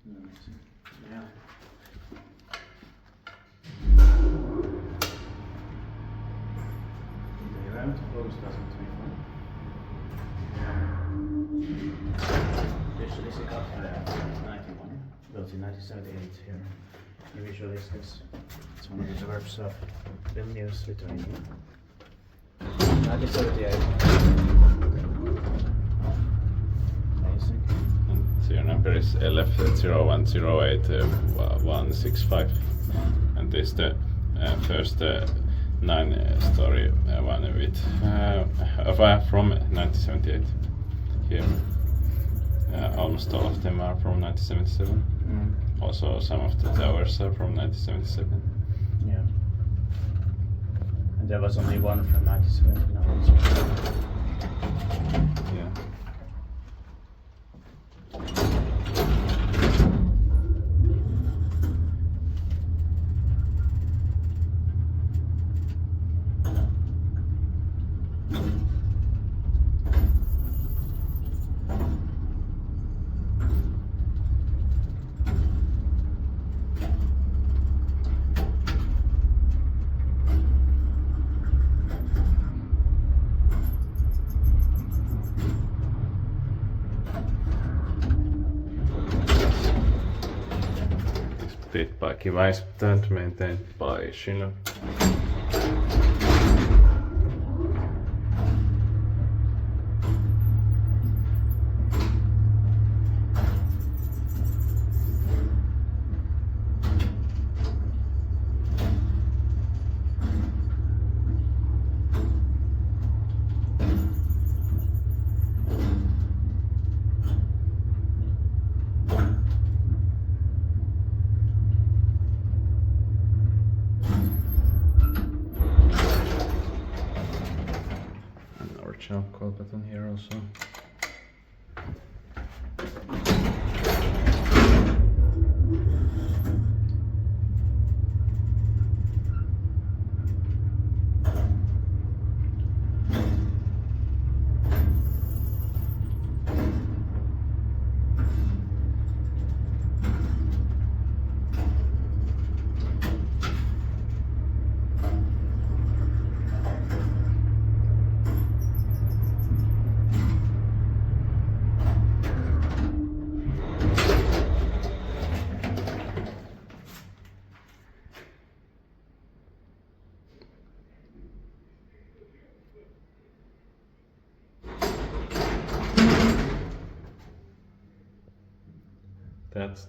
Yeah. The event closed 2021. Viršuliškių, 91, built in 1978 here in Viršuliškės. It's one of the suburbs of Vilnius, Lithuania. 1978. Amazing. Serial number is LF0108-165, and this is the first 9-story one with from 1978 here. Almost all of them are from 1977. Also, some of the towers are from 1977. Yeah. And there was only one from 1979. Yeah. Built by KMZ and maintained by Shino. Original call button here also. That's